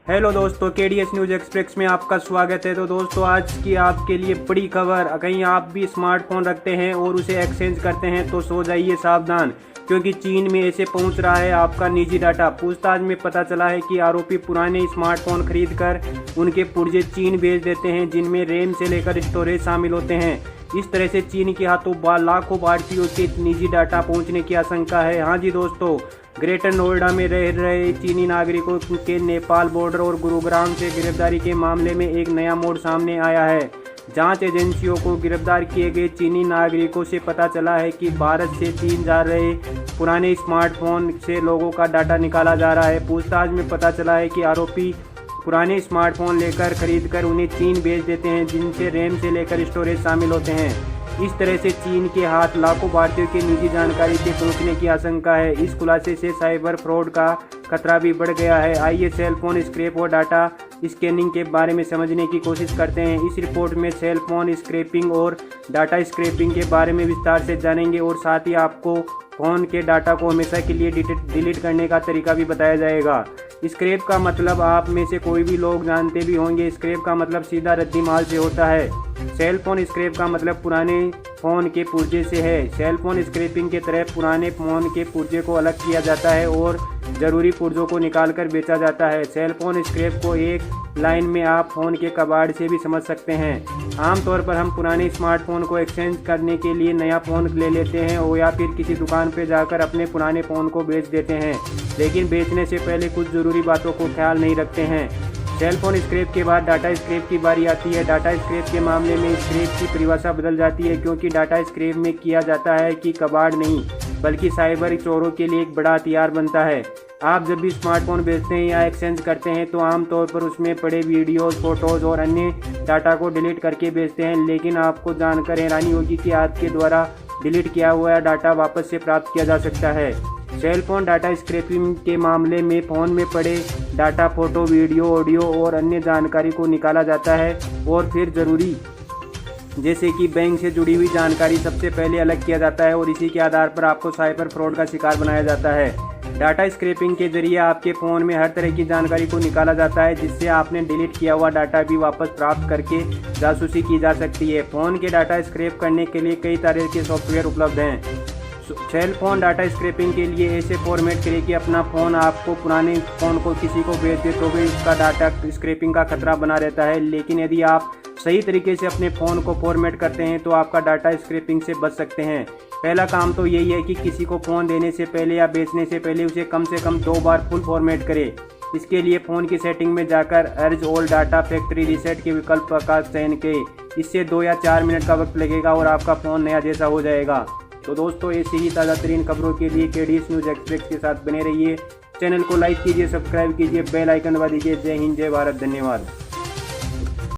Hello दोस्तों, KDS news express में आपका स्वागत है। तो दोस्तों, आज की आपके लिए बड़ी खबर। कहीं आप भी स्मार्टफोन रखते हैं और उसे एक्सचेंज करते हैं तो सो जाइए सावधान, क्योंकि चीन में ऐसे पहुंच रहा है आपका निजी डाटा। पूछताछ में पता चला है कि आरोपी पुराने स्मार्टफोन खरीदकर उनके पुर्जे चीन भेज देते हैं, जिनमें रैम से लेकर स्टोरेज शामिल होते हैं। इस तरह से चीन के हाथों लाखों भारतीयों के निजी डाटा पहुंचने की आशंका है। हाँ जी दोस्तों, ग्रेटर नोएडा में रह रहे चीनी नागरिकों के नेपाल बॉर्डर और गुरुग्राम से गिरफ्तारी के मामले में एक नया मोड़ सामने आया है। जांच एजेंसियों को गिरफ्तार किए गए चीनी नागरिकों से पता चला है कि भारत से चीन जा रहे पुराने स्मार्टफोन से लोगों का डाटा निकाला जा रहा है। पूछताछ में पता चला है कि आरोपी पुराने स्मार्टफोन खरीदकर उन्हें चीन भेज देते हैं, जिनसे रैम से लेकर स्टोरेज शामिल होते हैं। इस तरह से चीन के हाथ लाखों भारतीयों की निजी जानकारी के पहुंचने की आशंका है। इस खुलासे से साइबर फ्रॉड का खतरा भी बढ़ गया है। आइए सेल फोन स्क्रैप और डाटा स्कैनिंग के बारे में समझने की कोशिश करते हैं। इस रिपोर्ट में सेल फोन स्क्रैपिंग और डाटा स्क्रैपिंग के बारे में विस्तार से जानेंगे और साथ ही आपको फ़ोन के डाटा को हमेशा के लिए डिलीट करने का तरीका भी बताया जाएगा। स्क्रैप का मतलब आप में से कोई भी लोग जानते भी होंगे। स्क्रैप का मतलब सीधा रद्दी माल से होता है। सेल फोन स्क्रैप का मतलब पुराने फ़ोन के पुर्जे से है। सेल फोन स्क्रैपिंग के तरह पुराने फ़ोन के पुर्जे को अलग किया जाता है और ज़रूरी पुर्जों को निकालकर बेचा जाता है। सेल फोन स्क्रैप को एक लाइन में आप फ़ोन के कबाड़ से भी समझ सकते हैं। आमतौर पर हम पुराने स्मार्टफोन को एक्सचेंज करने के लिए नया फ़ोन ले लेते हैं और या फिर किसी दुकान पर जाकर अपने पुराने फ़ोन को बेच देते हैं, लेकिन बेचने से पहले कुछ ज़रूरी बातों को ख्याल नहीं रखते हैं। सेल फोन स्क्रैप के बाद डाटा स्क्रैप की बारी आती है। डाटा स्क्रैप के मामले में स्क्रैप की परिभाषा बदल जाती है, क्योंकि डाटा स्क्रैप में किया जाता है कि कबाड़ नहीं बल्कि साइबर चोरों के लिए एक बड़ा हथियार बनता है। आप जब भी स्मार्टफोन बेचते हैं या एक्सचेंज करते हैं तो आमतौर पर उसमें पड़े वीडियोस, फोटोज़ और अन्य डाटा को डिलीट करके बेचते हैं, लेकिन आपको जानकर हैरानी होगी कि आपके द्वारा डिलीट किया हुआ डाटा वापस से प्राप्त किया जा सकता है। सेल फोन डाटा स्क्रैपिंग के मामले में फ़ोन में पड़े डाटा, फोटो, वीडियो, ऑडियो और अन्य जानकारी को निकाला जाता है और फिर ज़रूरी जैसे कि बैंक से जुड़ी हुई जानकारी सबसे पहले अलग किया जाता है और इसी के आधार पर आपको साइबर फ्रॉड का शिकार बनाया जाता है। डाटा स्क्रैपिंग के जरिए आपके फ़ोन में हर तरह की जानकारी को निकाला जाता है, जिससे आपने डिलीट किया हुआ डाटा भी वापस प्राप्त करके जासूसी की जा सकती है। फ़ोन के डाटा स्क्रैप करने के लिए कई तरह के सॉफ्टवेयर उपलब्ध हैं। सेल फोन डाटा स्क्रैपिंग के लिए ऐसे फॉर्मेट करें कि अपना फ़ोन आपको पुराने फ़ोन को किसी को भेज दे तो भी उसका डाटा स्क्रैपिंग का खतरा बना रहता है, लेकिन यदि आप सही तरीके से अपने फ़ोन को फॉर्मेट करते हैं तो आपका डाटा स्क्रैपिंग से बच सकते हैं। पहला काम तो यही है कि किसी को फ़ोन देने से पहले या बेचने से पहले उसे कम से कम 2 बार फुल फॉर्मेट करें। इसके लिए फ़ोन की सेटिंग में जाकर अर्ज ऑल डाटा फैक्ट्री रीसेट के विकल्प का चयन करें। इससे 2 या 4 मिनट का वक्त लगेगा और आपका फ़ोन नया जैसा हो जाएगा। तो दोस्तों, ऐसी ही ताज़ा तरीन खबरों के लिए केडीएस न्यूज एक्सप्रेस के साथ बने रहिए। चैनल को लाइक कीजिए, सब्सक्राइब कीजिए, बेल आइकन दबा दीजिए। जय हिंद, जय भारत, धन्यवाद।